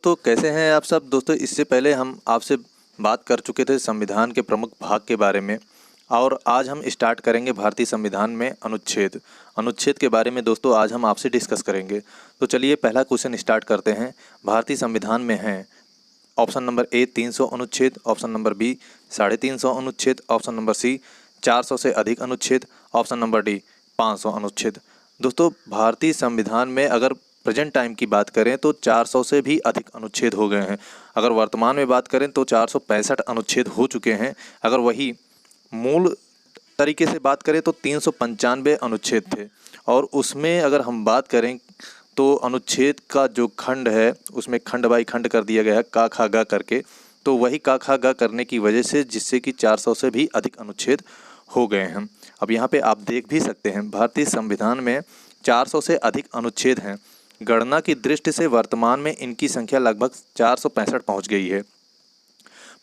तो कैसे हैं आप सब दोस्तों। इससे पहले हम आपसे बात कर चुके थे संविधान के प्रमुख भाग के बारे में, और आज हम स्टार्ट करेंगे भारतीय संविधान में अनुच्छेद के बारे में। दोस्तों आज हम आपसे डिस्कस करेंगे। तो चलिए पहला क्वेश्चन स्टार्ट करते हैं। भारतीय संविधान में है ऑप्शन नंबर ए 300 अनुच्छेद, ऑप्शन नंबर बी 350 अनुच्छेद, ऑप्शन नंबर सी 400 से अधिक अनुच्छेद, ऑप्शन नंबर डी 500 अनुच्छेद। दोस्तों भारतीय संविधान में अगर प्रेजेंट टाइम की बात करें तो 400 से भी अधिक अनुच्छेद हो गए हैं। अगर वर्तमान में बात करें तो 465 अनुच्छेद हो चुके हैं। अगर वही मूल तरीके से बात करें तो 395 अनुच्छेद थे, और उसमें अगर हम बात करें तो अनुच्छेद का जो खंड है उसमें खंड बाई खंड कर दिया गया है का खा गा करके। तो वही का खा गा करने की वजह से जिससे कि 400 से भी अधिक अनुच्छेद हो गए हैं। अब यहाँ पे आप देख भी सकते हैं भारतीय संविधान में 400 से अधिक अनुच्छेद हैं। गणना की दृष्टि से वर्तमान में इनकी संख्या लगभग 465 पहुँच गई है,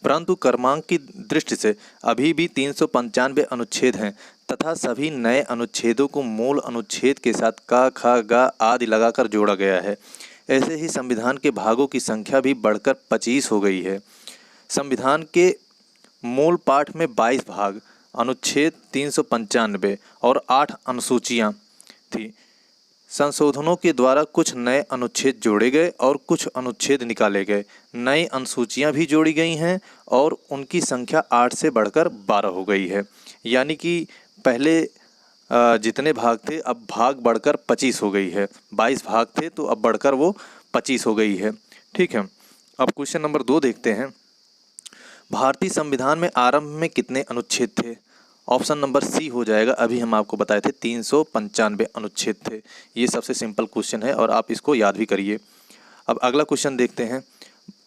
परंतु क्रमांक की दृष्टि से अभी भी 395 अनुच्छेद हैं तथा सभी नए अनुच्छेदों को मूल अनुच्छेद के साथ का खा गा आदि लगाकर जोड़ा गया है। ऐसे ही संविधान के भागों की संख्या भी बढ़कर 25 हो गई है। संविधान के मूल पाठ में 22 भाग, अनुच्छेद 395 और 8 अनुसूचियाँ थी। संशोधनों के द्वारा कुछ नए अनुच्छेद जोड़े गए और कुछ अनुच्छेद निकाले गए। नई अनुसूचियां भी जोड़ी गई हैं और उनकी संख्या 8 से बढ़कर 12 हो गई है। यानी कि पहले जितने भाग थे अब भाग बढ़कर 25 हो गई है। 22 भाग थे तो अब बढ़कर वो 25 हो गई है। ठीक है, अब क्वेश्चन नंबर 2 देखते हैं। भारतीय संविधान में आरंभ में कितने अनुच्छेद थे? ऑप्शन नंबर सी हो जाएगा। अभी हम आपको बताए थे 395 अनुच्छेद थे। ये सबसे सिंपल क्वेश्चन है और आप इसको याद भी करिए। अब अगला क्वेश्चन देखते हैं।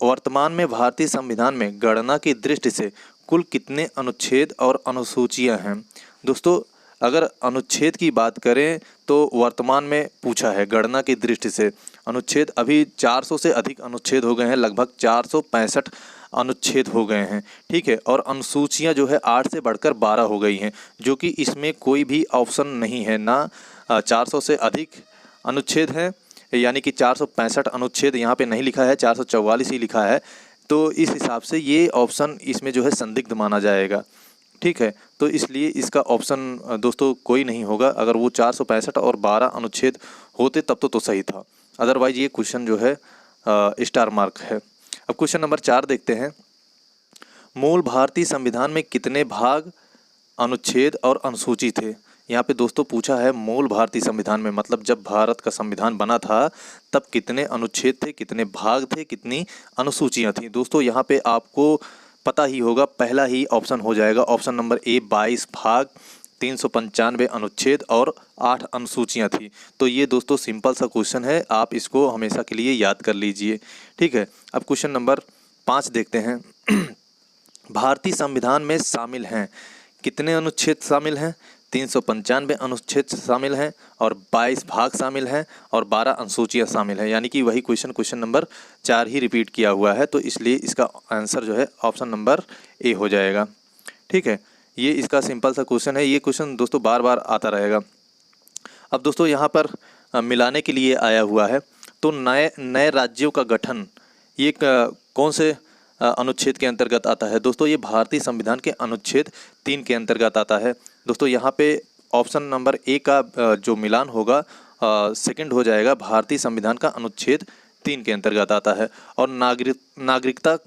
वर्तमान में भारतीय संविधान में गणना की दृष्टि से कुल कितने अनुच्छेद और अनुसूचियां हैं? दोस्तों अगर अनुच्छेद की बात करें तो वर्तमान में पूछा है गणना की दृष्टि से अनुच्छेद अभी 400 से अधिक अनुच्छेद हो गए हैं, लगभग 465 अनुच्छेद हो गए हैं। ठीक है, और अनुसूचियां जो है 8 से बढ़कर 12 हो गई हैं, जो कि इसमें कोई भी ऑप्शन नहीं है। ना 400 से अधिक अनुच्छेद हैं, यानी कि 465 अनुच्छेद यहाँ पे नहीं लिखा है, 444 ही लिखा है। तो इस हिसाब से ये ऑप्शन इसमें जो है संदिग्ध माना जाएगा। ठीक है, तो इसलिए इसका ऑप्शन दोस्तों कोई नहीं होगा। अगर वो 465 और 12 अनुच्छेद होते तब तो सही था, अदरवाइज ये क्वेश्चन जो है स्टार मार्क है। अब क्वेश्चन नंबर 4 देखते हैं। मूल भारतीय संविधान में कितने भाग, अनुच्छेद और अनुसूची थे? यहाँ पे दोस्तों पूछा है मूल भारतीय संविधान में, मतलब जब भारत का संविधान बना था तब कितने अनुच्छेद थे, कितने भाग थे, कितनी अनुसूचियाँ थी। दोस्तों यहाँ पे आपको पता ही होगा, पहला ही ऑप्शन हो जाएगा, ऑप्शन नंबर ए 22 भाग, 395 अनुच्छेद और 8 अनुसूचियाँ थी। तो ये दोस्तों सिंपल सा क्वेश्चन है, आप इसको हमेशा के लिए याद कर लीजिए। ठीक है, अब क्वेश्चन नंबर 5 देखते हैं। भारतीय संविधान में शामिल हैं कितने अनुच्छेद शामिल हैं? 395 अनुच्छेद शामिल हैं और 22 भाग शामिल हैं और 12 अनुसूचियाँ शामिल हैं। यानी कि वही क्वेश्चन नंबर 4 ही रिपीट किया हुआ है, तो इसलिए इसका आंसर जो है ऑप्शन नंबर ए हो जाएगा। ठीक है, ये इसका सिंपल सा क्वेश्चन है। ये क्वेश्चन दोस्तों बार बार आता रहेगा। अब दोस्तों यहाँ पर मिलाने के लिए आया हुआ है। तो नए राज्यों का गठन ये कौन से अनुच्छेद के अंतर्गत आता है? दोस्तों ये भारतीय संविधान के अनुच्छेद 3 के अंतर्गत आता है। दोस्तों यहाँ पे ऑप्शन नंबर ए का जो मिलान होगा सेकंड हो जाएगा। भारतीय संविधान का अनुच्छेद 3 के अंतर्गत आता है। और नागरिकता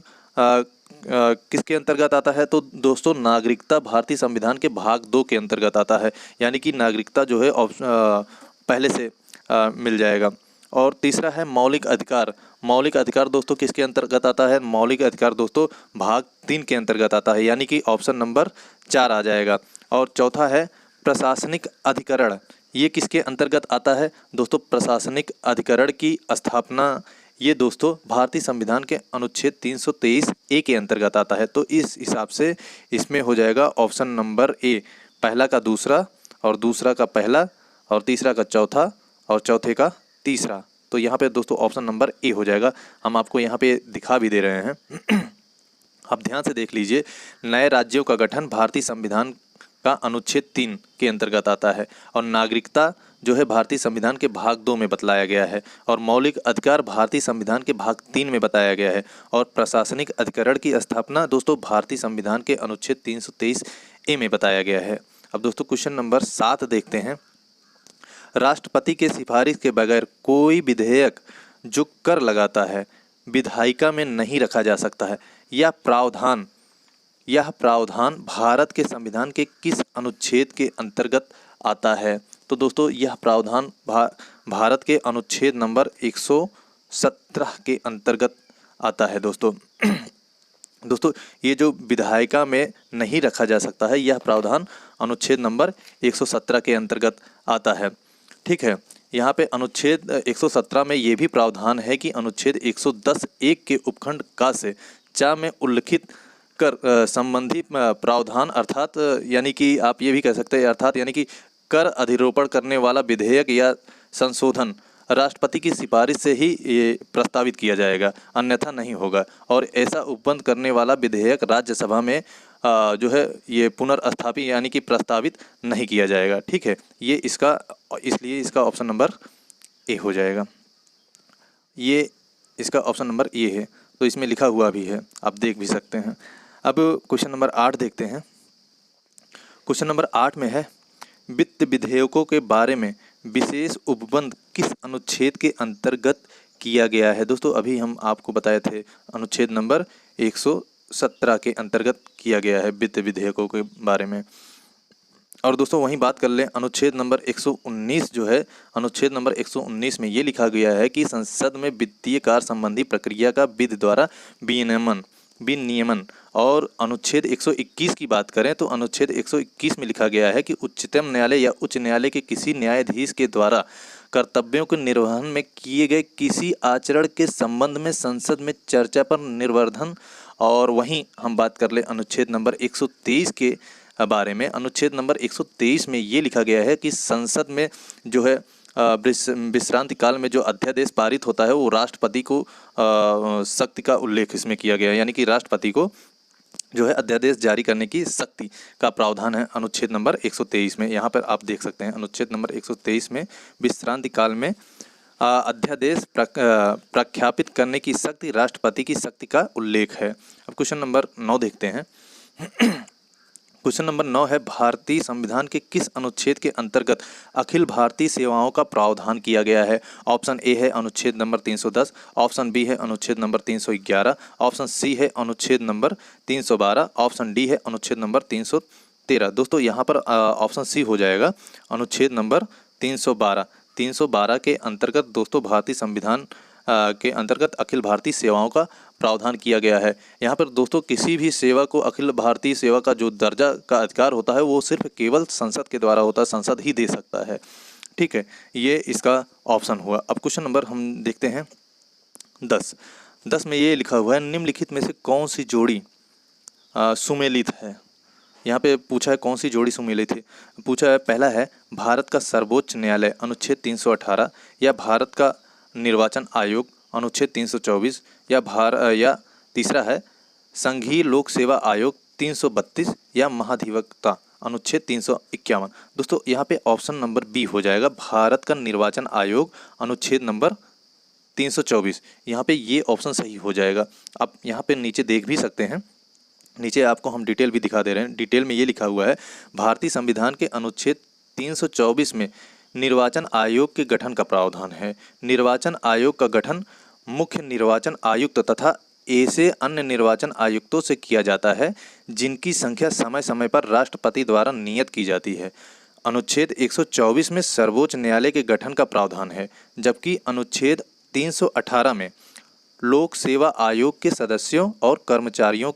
किसके अंतर्गत आता है? तो दोस्तों नागरिकता भारतीय संविधान के भाग 2 के अंतर्गत आता है। यानी कि नागरिकता जो है पहले से मिल जाएगा। और तीसरा है मौलिक अधिकार। मौलिक अधिकार दोस्तों किसके अंतर्गत आता है? मौलिक अधिकार दोस्तों भाग 3 के अंतर्गत आता है, यानी कि ऑप्शन नंबर 4 आ जाएगा। और चौथा है प्रशासनिक अधिकरण। ये किसके अंतर्गत आता है? दोस्तों प्रशासनिक अधिकरण की स्थापना ये दोस्तों भारतीय संविधान के अनुच्छेद 323 ए के अंतर्गत आता है। तो इस हिसाब से इसमें हो जाएगा ऑप्शन नंबर ए, पहला का दूसरा और दूसरा का पहला और तीसरा का चौथा और चौथे का तीसरा। तो यहाँ पे दोस्तों ऑप्शन नंबर ए हो जाएगा। हम आपको यहाँ पे दिखा भी दे रहे हैं। आप ध्यान से देख लीजिए। नए राज्यों का गठन भारतीय संविधान का अनुच्छेद 3 के अंतर्गत आता है। और नागरिकता जो है भारतीय संविधान के भाग 2 में बतलाया गया है, और मौलिक अधिकार भारतीय संविधान के भाग 3 में बताया गया है, और प्रशासनिक अधिकरण की स्थापना दोस्तों भारतीय संविधान के अनुच्छेद 323A में बताया गया है। अब दोस्तों क्वेश्चन नंबर 7 देखते हैं। राष्ट्रपति के सिफारिश के बगैर कोई विधेयक जो कर लगाता है विधायिका में नहीं रखा जा सकता है। यह प्रावधान भारत के संविधान के किस अनुच्छेद के अंतर्गत आता है? तो दोस्तों यह प्रावधान भारत के अनुच्छेद नंबर 117 के अंतर्गत आता है दोस्तों। दोस्तों ये जो विधायिका में नहीं रखा जा सकता है, यह प्रावधान अनुच्छेद नंबर 117 के अंतर्गत आता है। ठीक है, यहाँ पे अनुच्छेद 117 में ये भी प्रावधान है कि अनुच्छेद 110(1) के उपखंड का से चा में उल्लिखित कर संबंधी प्रावधान अर्थात यानी कि आप ये भी कह सकते हैं अर्थात यानी कि कर अधिरोपण करने वाला विधेयक या संशोधन राष्ट्रपति की सिफारिश से ही ये प्रस्तावित किया जाएगा, अन्यथा नहीं होगा। और ऐसा उपबंध करने वाला विधेयक राज्यसभा में जो है ये पुनर्स्थापित यानी कि प्रस्तावित नहीं किया जाएगा। ठीक है, ये इसलिए इसका ऑप्शन नंबर ए हो जाएगा। ये इसका ऑप्शन नंबर ए है, तो इसमें लिखा हुआ भी है, आप देख भी सकते हैं। अब क्वेश्चन नंबर 8 देखते हैं। क्वेश्चन नंबर 8 में है वित्त विधेयकों के बारे में विशेष उपबंध किस अनुच्छेद के अंतर्गत किया गया है? दोस्तों अभी हम आपको बताए थे अनुच्छेद नंबर 117 के अंतर्गत किया गया है वित्त विधेयकों के बारे में। और दोस्तों वहीं बात कर लें अनुच्छेद नंबर 119 जो है, अनुच्छेद नंबर 119 में ये लिखा गया है कि संसद में वित्तीय कार्य संबंधी प्रक्रिया का विधि द्वारा विनियमन। और अनुच्छेद 121 की बात करें तो अनुच्छेद 121 में लिखा गया है कि उच्चतम न्यायालय या उच्च न्यायालय के किसी न्यायाधीश के द्वारा कर्तव्यों के निर्वहन में किए गए किसी आचरण के संबंध में संसद में चर्चा पर निर्वर्धन। और वहीं हम बात कर ले अनुच्छेद नंबर 123 के बारे में। अनुच्छेद नंबर 123 में ये लिखा गया है कि संसद में जो है विश्रांति काल में जो अध्यादेश पारित होता है वो राष्ट्रपति को शक्ति का उल्लेख इसमें किया गया है, यानी कि राष्ट्रपति को जो है अध्यादेश जारी करने की शक्ति का प्रावधान है अनुच्छेद नंबर 123 में। यहाँ पर आप देख सकते हैं अनुच्छेद नंबर 123 में विश्रांति काल में अध्यादेश प्रख्यापित करने की शक्ति राष्ट्रपति की शक्ति का उल्लेख है। अब क्वेश्चन नंबर 9 देखते हैं। क्वेश्चन नंबर 9 है भारतीय संविधान के किस अनुच्छेद के अंतर्गत अखिल भारतीय सेवाओं का प्रावधान किया गया है? ऑप्शन ए है अनुच्छेद नंबर 310, ऑप्शन बी है अनुच्छेद नंबर 311, ऑप्शन सी है अनुच्छेद नंबर 312, ऑप्शन डी है अनुच्छेद नंबर 313। दोस्तों यहाँ पर ऑप्शन सी हो जाएगा अनुच्छेद नंबर 312। 312 के अंतर्गत दोस्तों भारतीय संविधान के अंतर्गत अखिल भारतीय सेवाओं का प्रावधान किया गया है। यहाँ पर दोस्तों किसी भी सेवा को अखिल भारतीय सेवा का जो दर्जा का अधिकार होता है वो सिर्फ केवल संसद के द्वारा होता है, संसद ही दे सकता है। ठीक है, ये इसका ऑप्शन हुआ। अब क्वेश्चन नंबर हम देखते हैं 10 में ये लिखा हुआ है निम्नलिखित में से कौन सी जोड़ी सुमेलित है? यहाँ पे पूछा है कौन सी जोड़ी सुमेलित है। पूछा है पहला है भारत का सर्वोच्च न्यायालय अनुच्छेद 318 या भारत का निर्वाचन आयोग अनुच्छेद 324 या तीसरा है संघीय लोक सेवा आयोग 332 या महाधिवक्ता अनुच्छेद 351। दोस्तों यहाँ पे ऑप्शन नंबर बी हो जाएगा भारत का निर्वाचन आयोग अनुच्छेद नंबर 324। यहाँ पे ये ऑप्शन सही हो जाएगा। आप यहाँ पे नीचे देख भी सकते हैं, नीचे आपको हम डिटेल भी दिखा दे रहे हैं। डिटेल में ये लिखा हुआ है भारतीय संविधान के अनुच्छेद 324 में निर्वाचन आयोग के गठन का प्रावधान है। निर्वाचन आयोग का गठन मुख्य निर्वाचन आयुक्त तथा ऐसे अन्य निर्वाचन आयुक्तों से किया जाता है जिनकी संख्या समय समय पर राष्ट्रपति द्वारा नियत की जाती है। अनुच्छेद 124 में सर्वोच्च न्यायालय के गठन का प्रावधान है, जबकि अनुच्छेद 318 में लोक सेवा आयोग के सदस्यों और कर्मचारियों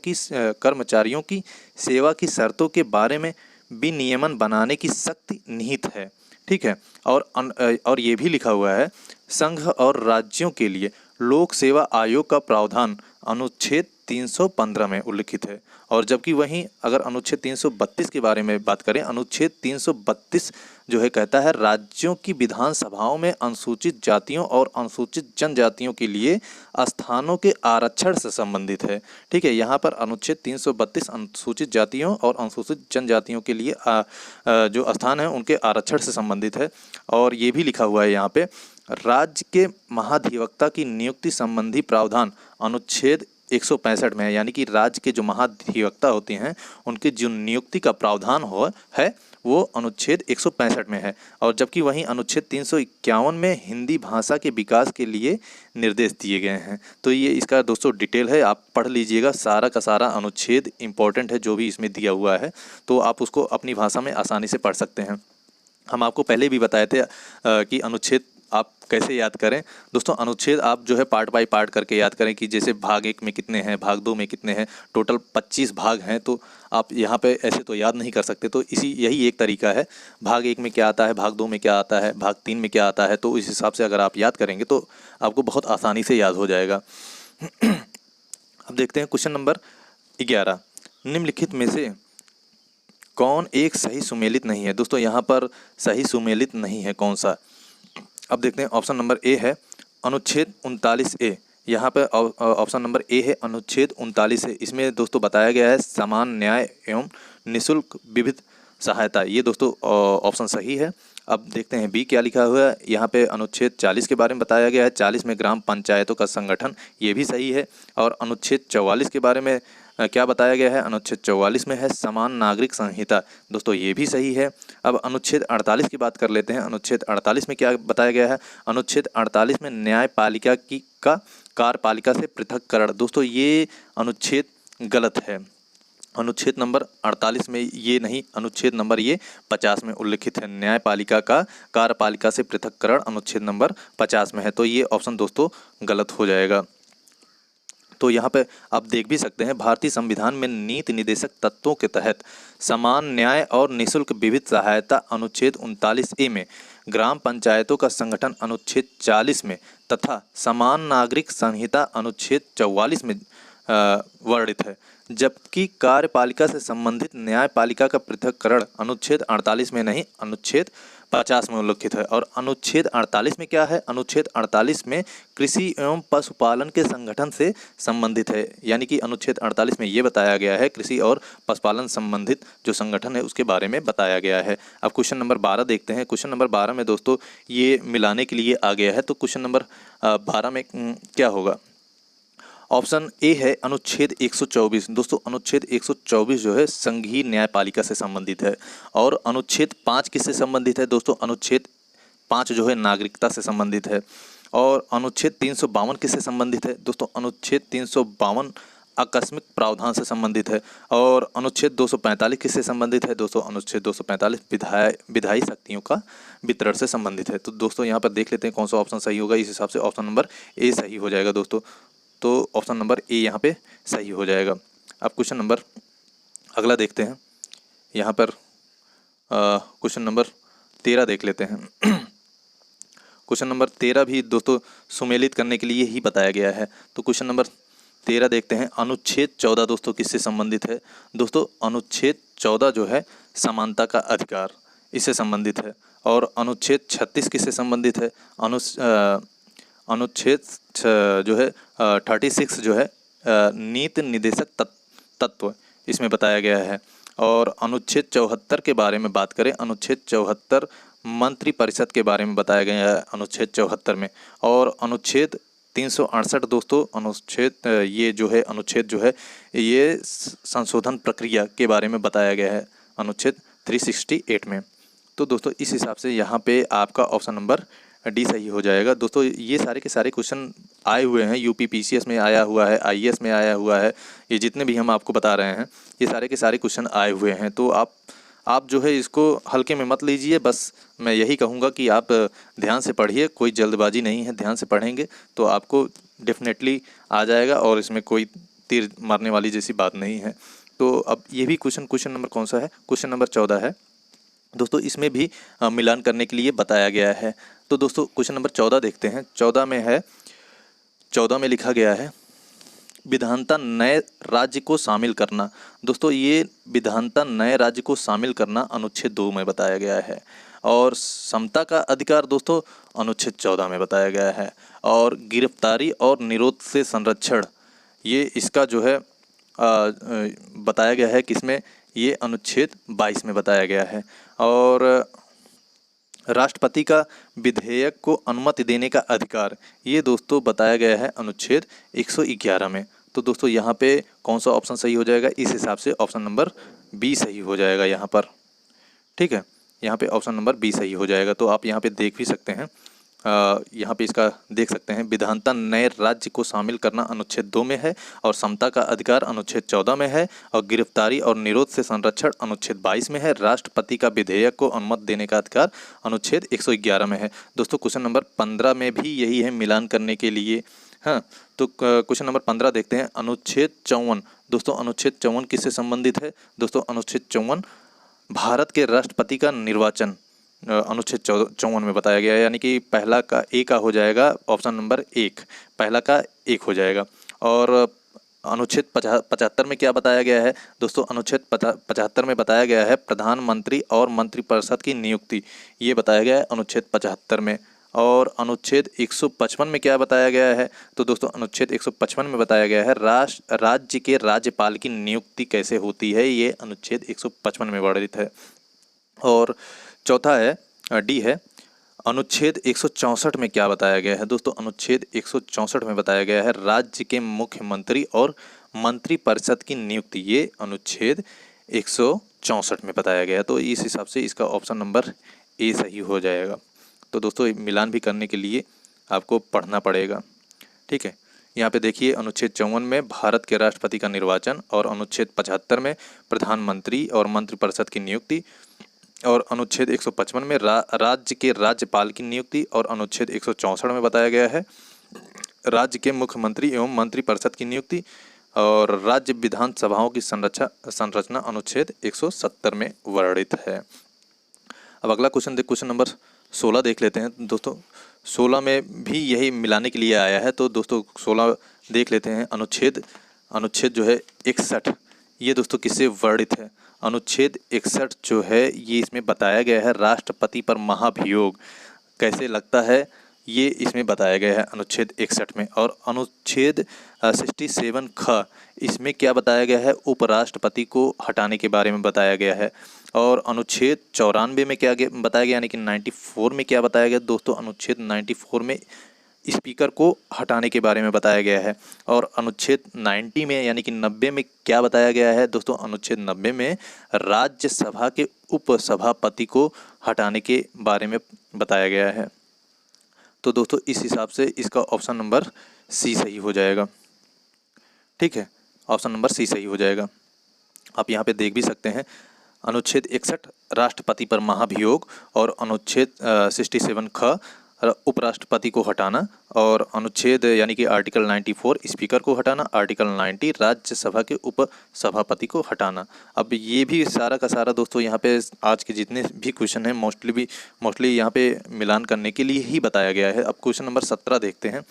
की सेवा की शर्तों के बारे में विनियमन बनाने की शक्ति निहित है। ठीक है, और ये भी लिखा हुआ है संघ और राज्यों के लिए लोक सेवा आयोग का प्रावधान अनुच्छेद 315 में उल्लिखित है। और जबकि वहीं अगर अनुच्छेद 332 के बारे में बात करें, अनुच्छेद 332 जो है कहता है राज्यों की विधानसभाओं में अनुसूचित जातियों और अनुसूचित जनजातियों के लिए स्थानों के आरक्षण से संबंधित है। ठीक है, यहाँ पर अनुच्छेद 332 अनुसूचित जातियों और अनुसूचित जनजातियों के लिए जो स्थान है उनके आरक्षण से संबंधित है। और ये भी लिखा हुआ है यहाँ पे, राज्य के महाधिवक्ता की नियुक्ति संबंधी प्रावधान अनुच्छेद 165 में है। यानी कि राज्य के जो महाधिवक्ता होते हैं उनकी जो नियुक्ति का प्रावधान है वो अनुच्छेद 165 में है। और जबकि वहीं अनुच्छेद 351 में हिंदी भाषा के विकास के लिए निर्देश दिए गए हैं। तो ये इसका दोस्तों डिटेल है, आप पढ़ लीजिएगा, सारा का सारा अनुच्छेद इम्पोर्टेंट है जो भी इसमें दिया हुआ है, तो आप उसको अपनी भाषा में आसानी से पढ़ सकते हैं। हम आपको पहले भी बताए थे कि अनुच्छेद आप कैसे याद करें। दोस्तों अनुच्छेद आप जो है पार्ट बाय पार्ट करके याद करें कि जैसे भाग 1 में कितने हैं, भाग 2 में कितने हैं, टोटल 25 भाग हैं। तो आप यहाँ पे ऐसे तो याद नहीं कर सकते, तो यही एक तरीका है, भाग 1 में क्या आता है, भाग 2 में क्या आता है, भाग 3 में क्या आता है, तो इस हिसाब से अगर आप याद करेंगे तो आपको बहुत आसानी से याद हो जाएगा। अब देखते हैं क्वेश्चन नंबर 11, निम्नलिखित में से कौन एक सही सुमेलित नहीं है। दोस्तों यहाँ पर सही सुमेलित नहीं है कौन सा। अब देखते हैं, ऑप्शन नंबर ए है अनुच्छेद 39A। यहाँ पर ऑप्शन नंबर ए है अनुच्छेद 39A। इसमें दोस्तों बताया गया है समान न्याय एवं निःशुल्क विविध सहायता। ये दोस्तों ऑप्शन सही है। अब देखते हैं बी क्या लिखा हुआ है। यहाँ पे अनुच्छेद 40 के बारे में बताया गया है, 40 में ग्राम पंचायतों का संगठन, ये भी सही है। और अनुच्छेद 44 के बारे में क्या बताया गया है, अनुच्छेद 44 में है समान नागरिक संहिता, दोस्तों ये भी सही है। अब अनुच्छेद 48 की बात कर लेते हैं। अनुच्छेद 48 में क्या बताया गया है, अनुच्छेद 48 में न्यायपालिका का कार्यपालिका से पृथककरण, दोस्तों ये अनुच्छेद गलत है। अनुच्छेद नंबर 48 में ये नहीं, अनुच्छेद नंबर ये 50 में उल्लिखित है, न्यायपालिका का कार्यपालिका से पृथककरण अनुच्छेद नंबर 50 में है। तो ये ऑप्शन दोस्तों गलत हो जाएगा। तो यहाँ पे आप देख भी सकते हैं, भारतीय संविधान में नीति निर्देशक तत्वों के तहत समान न्याय और निःशुल्क विविध सहायता अनुच्छेद 39A में, ग्राम पंचायतों का संगठन अनुच्छेद 40 में तथा समान नागरिक संहिता अनुच्छेद 44 में वर्णित है। जबकि कार्यपालिका से संबंधित न्यायपालिका का पृथक्करण अनुच्छेद 48 में नहीं, अनुच्छेद 50 में उल्लिखित है। और अनुच्छेद 48 में क्या है, अनुच्छेद 48 में कृषि एवं पशुपालन के संगठन से संबंधित है। यानी कि अनुच्छेद 48 में ये बताया गया है कृषि और पशुपालन संबंधित जो संगठन है उसके बारे में बताया गया है। अब क्वेश्चन नंबर 12 देखते हैं। क्वेश्चन नंबर 12 में दोस्तों ये मिलाने के लिए आ गया है, तो क्वेश्चन नंबर 12 में क्या होगा, ऑप्शन ए है अनुच्छेद 124। दोस्तों अनुच्छेद 124 जो है संघीय न्यायपालिका से संबंधित है। और अनुच्छेद 5 किससे संबंधित है दोस्तों, अनुच्छेद 5 जो है नागरिकता से संबंधित है। और अनुच्छेद 352 किससे संबंधित है दोस्तों, अनुच्छेद 352 आकस्मिक प्रावधान से संबंधित है। और अनुच्छेद 245 किससे संबंधित है दोस्तों, अनुच्छेद 245 विधायी शक्तियों का वितरण से संबंधित है। तो दोस्तों यहाँ पर देख लेते हैं कौन सा ऑप्शन सही होगा। इस हिसाब से ऑप्शन नंबर ए सही हो जाएगा दोस्तों, तो ऑप्शन नंबर ए यहाँ पे सही हो जाएगा। अब क्वेश्चन नंबर अगला देखते हैं। यहाँ पर क्वेश्चन नंबर 13 देख लेते हैं। क्वेश्चन नंबर 13 भी दोस्तों सुमेलित करने के लिए ही बताया गया है। तो क्वेश्चन नंबर 13 देखते हैं। अनुच्छेद 14 दोस्तों किससे संबंधित है, दोस्तों अनुच्छेद 14 जो है समानता का अधिकार, इससे संबंधित है। और अनुच्छेद 36 किससे संबंधित है, अनुच्छेद जो है 36 जो है नीति निर्देशक तत्व, इसमें बताया गया है। और अनुच्छेद 74 के बारे में बात करें, अनुच्छेद 74 मंत्री परिषद के बारे में बताया गया है अनुच्छेद 74 में। और अनुच्छेद 368 दोस्तों अनुच्छेद ये जो है अनुच्छेद जो है ये संशोधन प्रक्रिया के बारे में बताया गया है अनुच्छेद 368 में। तो दोस्तों इस हिसाब से यहाँ पे आपका ऑप्शन नंबर डी सही हो जाएगा। दोस्तों ये सारे के सारे क्वेश्चन आए हुए हैं, यूपी पीसीएस में आया हुआ है, आईएएस में आया हुआ है, ये जितने भी हम आपको बता रहे हैं ये सारे के सारे क्वेश्चन आए हुए हैं। तो आप जो है इसको हल्के में मत लीजिए, बस मैं यही कहूँगा कि आप ध्यान से पढ़िए, कोई जल्दबाजी नहीं है, ध्यान से पढ़ेंगे तो आपको डेफिनेटली आ जाएगा और इसमें कोई तीर मारने वाली जैसी बात नहीं है। तो अब ये भी क्वेश्चन नंबर कौन सा है, क्वेश्चन नंबर 14 है दोस्तों, इसमें भी मिलान करने के लिए बताया गया है। तो दोस्तों क्वेश्चन नंबर 14 देखते हैं। 14 में है 14 में लिखा गया है विधानता नए राज्य को शामिल करना। दोस्तों ये विधानता नए राज्य को शामिल करना अनुच्छेद 2 में बताया गया है। और समता का अधिकार दोस्तों अनुच्छेद 14 में बताया गया है। और गिरफ्तारी और निरोध से संरक्षण ये इसका जो है बताया गया है किसमें, ये अनुच्छेद 22 में बताया गया है। और राष्ट्रपति का विधेयक को अनुमति देने का अधिकार ये दोस्तों बताया गया है अनुच्छेद 111 में। तो दोस्तों यहाँ पे कौन सा ऑप्शन सही हो जाएगा, इस हिसाब से ऑप्शन नंबर बी सही हो जाएगा यहाँ पर। ठीक है, यहाँ पे ऑप्शन नंबर बी सही हो जाएगा। तो आप यहाँ पे देख भी सकते हैं, यहाँ पे इसका देख सकते हैं विधानता नए राज्य को शामिल करना अनुच्छेद 2 में है, और समता का अधिकार अनुच्छेद 14 में है, और गिरफ्तारी और निरोध से संरक्षण अनुच्छेद 22 में है, राष्ट्रपति का विधेयक को अनुमति देने का अधिकार अनुच्छेद 111 में है। दोस्तों क्वेश्चन नंबर 15 में भी यही है मिलान करने के लिए। हाँ, तो क्वेश्चन नंबर 15 देखते हैं। अनुच्छेद 54 दोस्तों, अनुच्छेद 54 किससे संबंधित है दोस्तों? अनुच्छेद 54 भारत के राष्ट्रपति का निर्वाचन अनुच्छेद 54 में बताया गया है, यानी कि पहला का ए का हो जाएगा ऑप्शन नंबर 1, पहला का 1 हो जाएगा। और अनुच्छेद 75 में क्या बताया गया है दोस्तों? अनुच्छेद 75 में बताया गया है प्रधानमंत्री और मंत्रिपरिषद की नियुक्ति, ये बताया गया है अनुच्छेद 75 में। और अनुच्छेद 155 में क्या बताया गया है तो दोस्तों अनुच्छेद 155 में बताया गया है राज्य के राज्यपाल की नियुक्ति कैसे होती है, ये अनुच्छेद 155 में वर्णित है। और चौथा है डी है, अनुच्छेद 164 में क्या बताया गया है दोस्तों? अनुच्छेद 164 में बताया गया है राज्य के मुख्यमंत्री और मंत्रिपरिषद की नियुक्ति, ये अनुच्छेद 164 में बताया गया है। तो इस हिसाब से इसका ऑप्शन नंबर ए सही हो जाएगा। तो दोस्तों मिलान भी करने के लिए आपको पढ़ना पड़ेगा। ठीक है, यहाँ पे देखिए अनुच्छेद 54 में भारत के राष्ट्रपति का निर्वाचन, और अनुच्छेद 75 में प्रधानमंत्री और मंत्रिपरिषद की नियुक्ति, और अनुच्छेद 155 में राज्य के राज्यपाल की नियुक्ति, और अनुच्छेद 164 में बताया गया है राज्य के मुख्यमंत्री एवं मंत्रिपरिषद की नियुक्ति, और राज्य विधानसभाओं की संरचना अनुच्छेद 170 में वर्णित है। अब अगला क्वेश्चन नंबर 16 देख लेते हैं दोस्तों। 16 में भी यही मिलाने के लिए आया है, तो दोस्तों 16 देख लेते हैं। अनुच्छेद जो है 61, ये दोस्तों किससे वर्णित है? अनुच्छेद 61 जो है ये इसमें बताया गया है राष्ट्रपति पर महाभियोग कैसे लगता है, ये इसमें बताया गया है अनुच्छेद 61 में। और अनुच्छेद 67 ख, इसमें क्या बताया गया है? उपराष्ट्रपति को हटाने के बारे में बताया गया है। और अनुच्छेद 94 में क्या बताया गया, यानी कि 94 में क्या बताया गया दोस्तों? अनुच्छेद 94 में स्पीकर को हटाने के बारे में बताया गया है। और अनुच्छेद 90 में यानी कि 90 में क्या बताया गया है दोस्तों? अनुच्छेद 90 में राज्यसभा के उपसभापति को हटाने के बारे में बताया गया है। तो दोस्तों इस हिसाब से इसका ऑप्शन नंबर सी सही हो जाएगा। ठीक है, ऑप्शन नंबर सी सही हो जाएगा। आप यहाँ पे देख भी सकते हैं अनुच्छेद 61 राष्ट्रपति पर महाभियोग, और अनुच्छेद 67 ख उपराष्ट्रपति को हटाना, और अनुच्छेद यानी कि आर्टिकल 94 स्पीकर को हटाना, आर्टिकल 90 राज्यसभा के उपसभापति को हटाना। अब ये भी सारा का सारा दोस्तों यहाँ पे आज के जितने भी क्वेश्चन हैं मोस्टली यहाँ पे मिलान करने के लिए ही बताया गया है। अब क्वेश्चन नंबर 17 देखते हैं।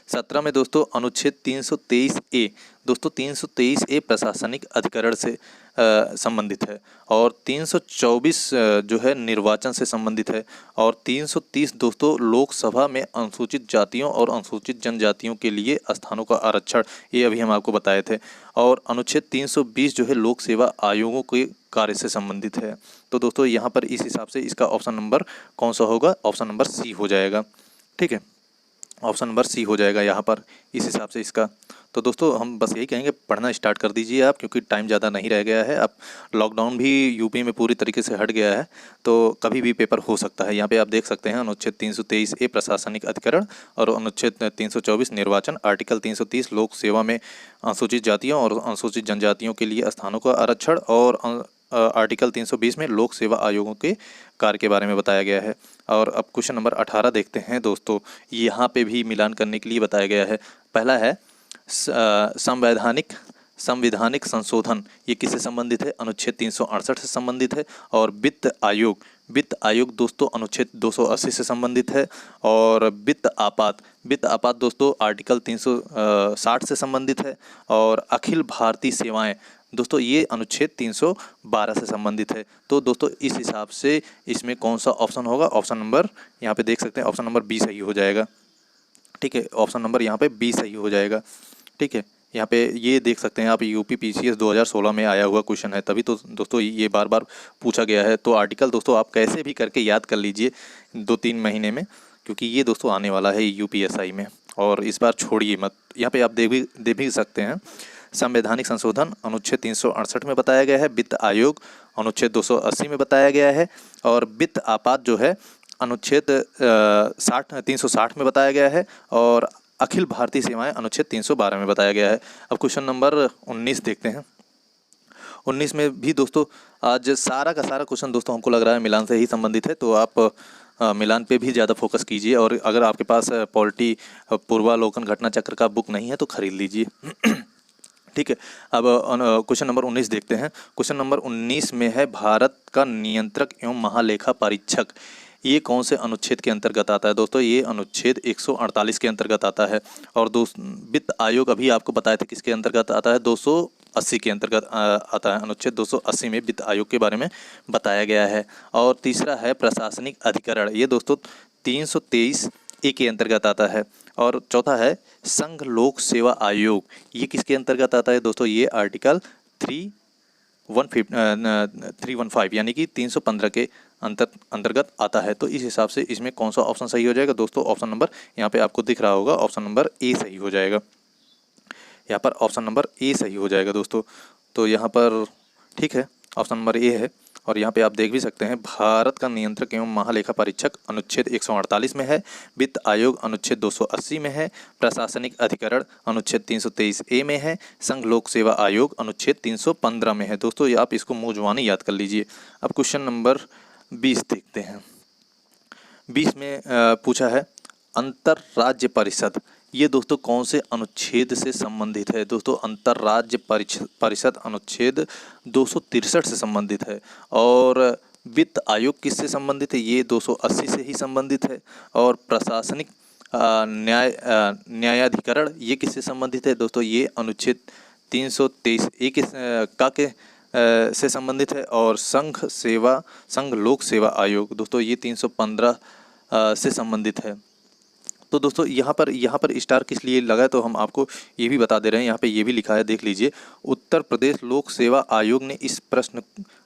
17 में दोस्तों अनुच्छेद 323 ए दोस्तों 323 ए प्रशासनिक अधिकरण से संबंधित है, और 324 जो है निर्वाचन से संबंधित है, और 330 दोस्तों लोकसभा में अनुसूचित जातियों और अनुसूचित जनजातियों के लिए स्थानों का आरक्षण, ये अभी हम आपको बताए थे। और अनुच्छेद 320 जो है लोक सेवा आयोगों के कार्य से संबंधित है। तो दोस्तों यहाँ पर इस हिसाब से इसका ऑप्शन नंबर कौन सा होगा? ऑप्शन नंबर सी हो जाएगा। ठीक है, ऑप्शन नंबर सी हो जाएगा यहाँ पर इस हिसाब से इसका। तो दोस्तों हम बस यही कहेंगे, पढ़ना स्टार्ट कर दीजिए आप, क्योंकि टाइम ज़्यादा नहीं रह गया है। अब लॉकडाउन भी यूपी में पूरी तरीके से हट गया है, तो कभी भी पेपर हो सकता है। यहाँ पे आप देख सकते हैं अनुच्छेद 323 ए प्रशासनिक अधिकरण, और अनुच्छेद 324 निर्वाचन, आर्टिकल 330 लोक सेवा में अनुसूचित जातियों और अनुसूचित जनजातियों के लिए स्थानों का आरक्षण, और आर्टिकल 320 में लोक सेवा आयोगों के कार्य के बारे में बताया गया है। और अब क्वेश्चन नंबर 18 देखते हैं दोस्तों। यहाँ पे भी मिलान करने के लिए बताया गया है। पहला है संवैधानिक संवैधानिक संशोधन ये किससे संबंधित है? अनुच्छेद 368 से संबंधित है। और वित्त आयोग दोस्तों अनुच्छेद 280 से संबंधित है। और वित्त आपात दोस्तों आर्टिकल 360 से संबंधित है। और अखिल भारतीय सेवाएं दोस्तों ये अनुच्छेद 312 से संबंधित है। तो दोस्तों इस हिसाब से इसमें कौन सा ऑप्शन होगा? ऑप्शन नंबर यहाँ पे देख सकते हैं, ऑप्शन नंबर बी सही हो जाएगा। ठीक है, ऑप्शन नंबर यहाँ पे बी सही हो जाएगा। ठीक है, यहाँ पे ये देख सकते हैं आप, यूपी पीसीएस 2016 में आया हुआ क्वेश्चन है, तभी तो दोस्तों ये बार बार पूछा गया है। तो आर्टिकल दोस्तों आप कैसे भी करके याद कर लीजिए 2-3 महीने में, क्योंकि ये दोस्तों आने वाला है यूपीएसआई में, और इस बार छोड़िए मत। यहाँ पे आप दे भी सकते हैं, संवैधानिक संशोधन अनुच्छेद 368 में बताया गया है, वित्त आयोग अनुच्छेद 280 में बताया गया है, और वित्त आपात जो है अनुच्छेद 360 में बताया गया है, और अखिल भारतीय सेवाएं अनुच्छेद 312 में बताया गया है। अब क्वेश्चन नंबर 19 देखते हैं। 19 में भी दोस्तों आज सारा का सारा क्वेश्चन दोस्तों हमको लग रहा है मिलान से ही संबंधित है, तो आप मिलान पे भी ज़्यादा फोकस कीजिए। और अगर आपके पास पॉलिटी पूर्वालोकन घटना चक्र का बुक नहीं है तो खरीद लीजिए। ठीक है, अब क्वेश्चन नंबर 19 देखते हैं। क्वेश्चन नंबर 19 में है, भारत का नियंत्रक एवं महालेखा परीक्षक ये कौन से अनुच्छेद के अंतर्गत आता है? दोस्तों ये अनुच्छेद 148 के अंतर्गत आता है। और वित्त आयोग अभी आपको बताया था किसके अंतर्गत आता है? 280 के अंतर्गत आता है। अनुच्छेद 280 में वित्त आयोग के बारे में बताया गया है। और तीसरा है प्रशासनिक अधिकरण, ये दोस्तों 323 ए के अंतर्गत आता है। और चौथा है संघ लोक सेवा आयोग, ये किसके अंतर्गत आता है? दोस्तों ये आर्टिकल 315 यानी कि 315 के अंतर्गत आता है। तो इस हिसाब से इसमें कौन सा ऑप्शन सही हो जाएगा? दोस्तों ऑप्शन नंबर यहाँ पे आपको दिख रहा होगा, ऑप्शन नंबर ए सही हो जाएगा। यहाँ पर ऑप्शन नंबर ए सही हो जाएगा दोस्तों। तो यहाँ पर ठीक है, ऑप्शन नंबर ए है। और यहाँ पे आप देख भी सकते हैं, भारत का नियंत्रक एवं महालेखा परीक्षक अनुच्छेद 148 में है, वित्त आयोग अनुच्छेद 280 में है, प्रशासनिक अधिकरण अनुच्छेद 323 ए में है, संघ लोक सेवा आयोग अनुच्छेद 315 में है। दोस्तों ये आप इसको मुँह जुबानी याद कर लीजिए। अब क्वेश्चन नंबर 20 देखते हैं। 20 में पूछा है अंतरराज्य परिषद, ये दोस्तों कौन से अनुच्छेद से संबंधित है? दोस्तों अंतरराज्य परिषद अनुच्छेद 263 से संबंधित है। और वित्त आयोग किससे संबंधित है? ये 280 से ही संबंधित है। और प्रशासनिक न्यायाधिकरण ये किससे संबंधित है? दोस्तों ये अनुच्छेद 323 ए के से संबंधित है। और संघ लोक सेवा आयोग दोस्तों ये 315 से संबंधित है। तो दोस्तों यहाँ पर स्टार किस लिए लगा है तो हम आपको ये भी बता दे रहे हैं। यहाँ पे ये भी लिखा है, देख लीजिए। उत्तर प्रदेश लोक सेवा आयोग ने इस प्रश्न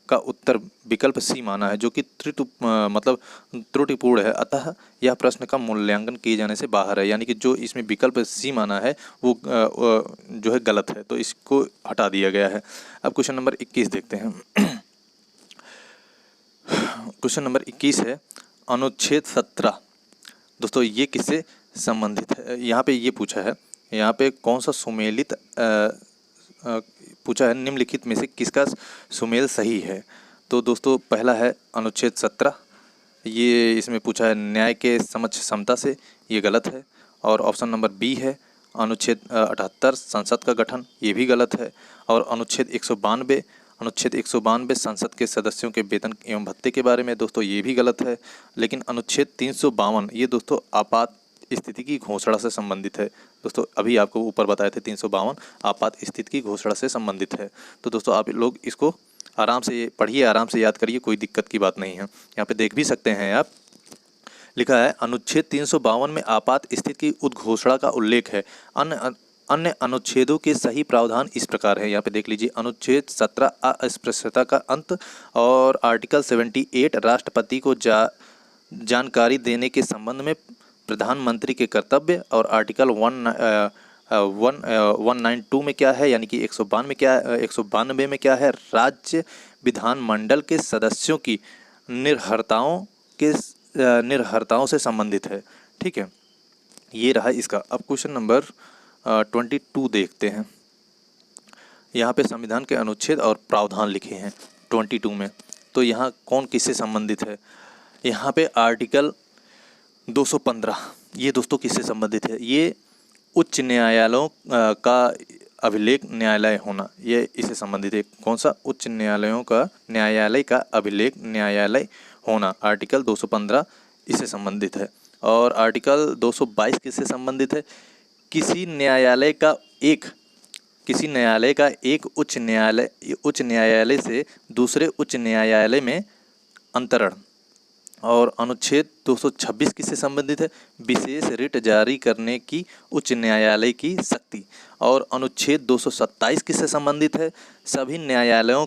का उत्तर विकल्प सी माना है, जो कि त्रुटिपूर्ण है, अतः यह प्रश्न का मूल्यांकन किए जाने से बाहर है। यानी कि जो इसमें विकल्प सी माना है वो जो है गलत है, तो इसको हटा दिया गया है। अब क्वेश्चन नंबर 21 देखते हैं। क्वेश्चन नंबर 21 है अनुच्छेद 17, दोस्तों ये किससे संबंधित है? यहाँ पे ये पूछा है, यहाँ पे कौन सा सुमेलित पूछा है, निम्नलिखित में से किसका सुमेल सही है? तो दोस्तों पहला है अनुच्छेद 17, ये इसमें पूछा है न्याय के समक्ष समता से, ये गलत है। और ऑप्शन नंबर बी है अनुच्छेद 78 संसद का गठन, ये भी गलत है। और अनुच्छेद 192 संसद के सदस्यों के वेतन एवं भत्ते के बारे में, दोस्तों ये भी गलत है। लेकिन अनुच्छेद 352 ये दोस्तों आपात स्थिति की घोषणा से संबंधित है। दोस्तों अभी आपको ऊपर बताए थे 352 आपात स्थिति की घोषणा से संबंधित है। तो दोस्तों आप लोग इसको आराम से पढ़िए, आराम से याद करिए, कोई दिक्कत की बात नहीं है। यहाँ पे देख भी सकते हैं आप, लिखा है अनुच्छेद 352 में आपात स्थिति की उद्घोषणा का उल्लेख है। अन्य अनुच्छेदों के सही प्रावधान इस प्रकार है। यहाँ पे देख लीजिए, अनुच्छेद 17 अस्पृश्यता का अंत, और आर्टिकल 78 राष्ट्रपति को जानकारी देने के संबंध में प्रधानमंत्री के कर्तव्य, और आर्टिकल 192 में क्या है, यानी कि 192 में क्या है, राज्य विधानमंडल के सदस्यों की निर्हरताओं से संबंधित है। ठीक है, ये रहा इसका। अब क्वेश्चन नंबर 22 देखते हैं। यहाँ पे संविधान के अनुच्छेद और प्रावधान लिखे हैं 22 में, तो यहाँ कौन किससे संबंधित है? यहाँ पे आर्टिकल 215 ये दोस्तों किससे संबंधित है? ये उच्च न्यायालयों का अभिलेख न्यायालय होना, ये इससे संबंधित है। कौन सा? उच्च न्यायालयों का न्यायालय का अभिलेख न्यायालय होना, आर्टिकल 215 इससे संबंधित है। और आर्टिकल 222 किससे संबंधित है? किसी न्यायालय का एक उच्च न्यायालय से दूसरे उच्च न्यायालय में अंतरण। और अनुच्छेद 226 किससे संबंधित है? विशेष रिट जारी करने की उच्च न्यायालय की शक्ति। और अनुच्छेद 227 किससे संबंधित है? सभी न्यायालयों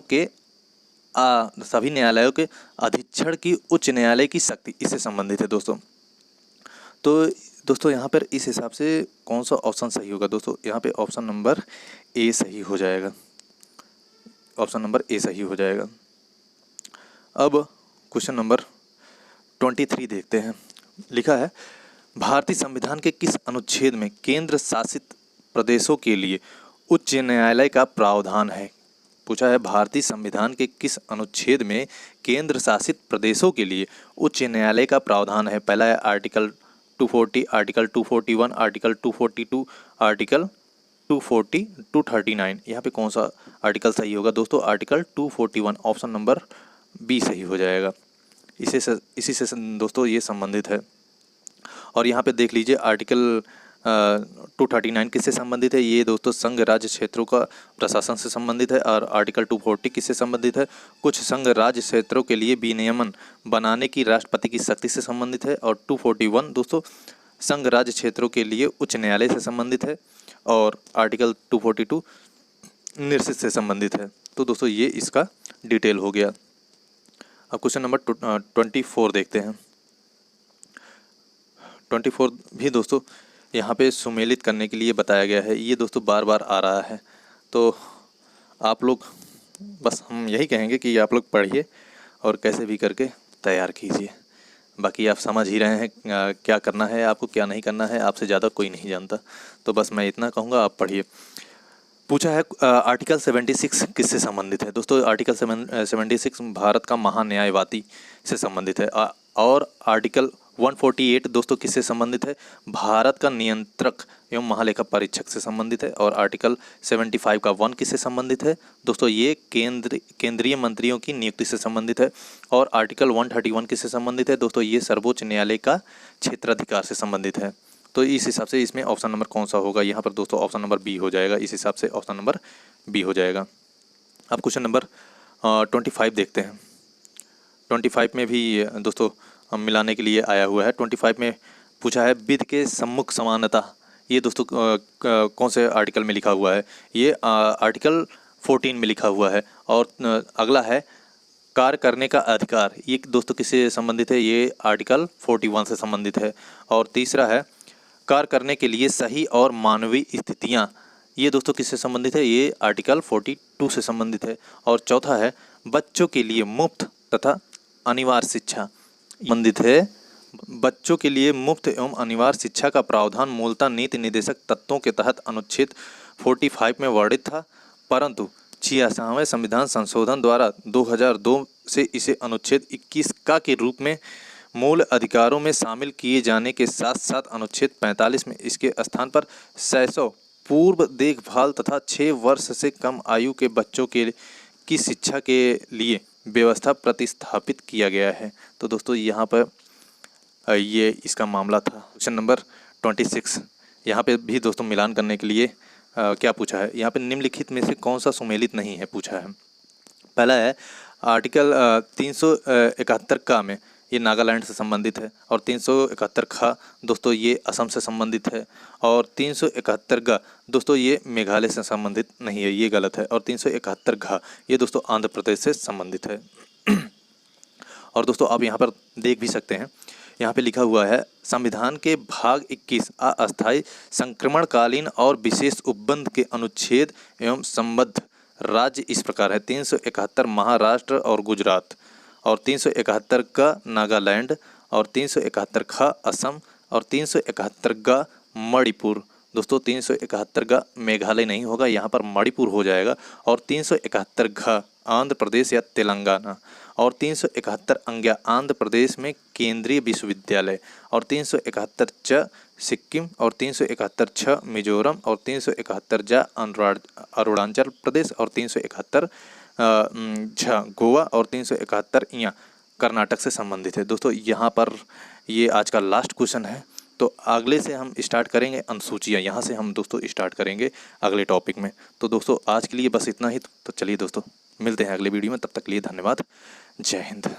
के अधीक्षण की उच्च न्यायालय की शक्ति, इससे संबंधित है दोस्तों। तो दोस्तों यहाँ पर इस हिसाब से कौन सा ऑप्शन सही होगा? दोस्तों यहाँ पे ऑप्शन नंबर ए सही हो जाएगा। ऑप्शन नंबर ए सही हो जाएगा। अब क्वेश्चन नंबर 23 देखते हैं। लिखा है, भारतीय संविधान के किस अनुच्छेद में केंद्र शासित प्रदेशों के लिए उच्च न्यायालय का प्रावधान है? पूछा है, भारतीय संविधान के किस अनुच्छेद में केंद्र शासित प्रदेशों के लिए उच्च न्यायालय का प्रावधान है? पहला है आर्टिकल 240, आर्टिकल 241, आर्टिकल 242, आर्टिकल 240, 239। यहाँ पे कौन सा आर्टिकल सही होगा? दोस्तों आर्टिकल 241, ऑप्शन नंबर बी सही हो जाएगा। इसी से दोस्तों ये संबंधित है। और यहाँ पे देख लीजिए आर्टिकल 239 किससे संबंधित है? ये दोस्तों संघ राज्य क्षेत्रों का प्रशासन से संबंधित है। और आर्टिकल 240 किससे संबंधित है? कुछ संघ राज्य क्षेत्रों के लिए विनियमन बनाने की राष्ट्रपति की शक्ति से संबंधित है। और 241 दोस्तों संघ राज्य क्षेत्रों के लिए उच्च न्यायालय से संबंधित है। और आर्टिकल 242 निर्सित से संबंधित है। तो दोस्तों ये इसका डिटेल हो गया। अब क्वेश्चन नंबर 24 देखते हैं। 24 भी दोस्तों यहाँ पे सुमेलित करने के लिए बताया गया है। ये दोस्तों बार बार आ रहा है, तो आप लोग बस हम यही कहेंगे कि आप लोग पढ़िए और कैसे भी करके तैयार कीजिए। बाकी आप समझ ही रहे हैं क्या करना है आपको, क्या नहीं करना है, आपसे ज़्यादा कोई नहीं जानता। तो बस मैं इतना कहूँगा, आप पढ़िए। पूछा है आर्टिकल 76 किससे संबंधित है? दोस्तों आर्टिकल 76 भारत का महान्यायवादी से संबंधित है। और आर्टिकल 148 दोस्तों किससे संबंधित है? भारत का नियंत्रक एवं महालेखा परीक्षक से संबंधित है। और आर्टिकल 75 का 1 किससे संबंधित है? दोस्तों ये केंद्रीय मंत्रियों की नियुक्ति से संबंधित है। और आर्टिकल 131 किससे संबंधित है? दोस्तों ये सर्वोच्च न्यायालय का क्षेत्राधिकार से संबंधित है। तो इस हिसाब से इसमें ऑप्शन नंबर कौन सा होगा? यहाँ पर दोस्तों ऑप्शन नंबर बी हो जाएगा। इस हिसाब से ऑप्शन नंबर बी हो जाएगा। अब क्वेश्चन नंबर 25 देखते हैं। 25 में भी दोस्तों हम मिलाने के लिए आया हुआ है। 25 में पूछा है विधि के सम्मुख समानता, ये दोस्तों कौन से आर्टिकल में लिखा हुआ है? ये आर्टिकल 14 में लिखा हुआ है। और अगला है कार्य करने का अधिकार, ये दोस्तों किससे संबंधित है? ये आर्टिकल 41 से संबंधित है। और तीसरा है कार्य करने के लिए सही और मानवीय स्थितियाँ, ये दोस्तों किससे संबंधित है? ये आर्टिकल 42 से संबंधित है। और चौथा है बच्चों के लिए मुफ्त तथा अनिवार्य शिक्षा, संबंधित है। बच्चों के लिए मुफ्त एवं अनिवार्य शिक्षा का प्रावधान मूलतः नीति निर्देशक तत्वों के तहत अनुच्छेद 45 में वर्णित था, परंतु 66वें संविधान संशोधन द्वारा 2002 से इसे अनुच्छेद 21 का के रूप में मूल अधिकारों में शामिल किए जाने के साथ साथ अनुच्छेद 45 में इसके स्थान पर 600 पूर्व देखभाल तथा 6 वर्ष से कम आयु के बच्चों की शिक्षा के लिए व्यवस्था प्रतिस्थापित किया गया है। तो दोस्तों यहाँ पर ये इसका मामला था। क्वेश्चन नंबर 26 यहाँ पे भी दोस्तों मिलान करने के लिए क्या पूछा है? यहाँ पे निम्नलिखित में से कौन सा सुमेलित नहीं है पूछा है। पहला है आर्टिकल 371 का में, ये नागालैंड से संबंधित है। और 371 खा दोस्तों ये असम से संबंधित है। और 371 गा दोस्तों ये मेघालय से संबंधित नहीं है, ये गलत है। और 371 घा ये दोस्तों आंध्र प्रदेश से संबंधित है। और दोस्तों आप यहाँ पर देख भी सकते हैं, यहाँ पे लिखा हुआ है संविधान के भाग 21 अस्थायी संक्रमणकालीन और विशेष उपबंध के अनुच्छेद एवं संबद्ध राज्य इस प्रकार है। 371 महाराष्ट्र और गुजरात, और 371 का नागालैंड, और 371 खा असम, और 371 का मणिपुर। दोस्तों 371 का मेघालय नहीं होगा, यहाँ पर मणिपुर हो जाएगा। और 371 घा आंध्र प्रदेश या तेलंगाना। और 371 अंग्या आंध्र प्रदेश में केंद्रीय विश्वविद्यालय। और 371 च सिक्किम। और 371 छ मिजोरम। और 371 जा अरुणाचल प्रदेश। और 371 झ गोवा। और 371 इया कर्नाटक से संबंधित है। दोस्तों यहाँ पर ये आज का लास्ट क्वेश्चन है। तो अगले से हम स्टार्ट करेंगे अनुसूचियाँ, यहाँ से हम दोस्तों स्टार्ट करेंगे अगले टॉपिक में। तो दोस्तों आज के लिए बस इतना ही। तो चलिए दोस्तों मिलते हैं अगले वीडियो में, तब तक के लिए धन्यवाद। जय हिंद।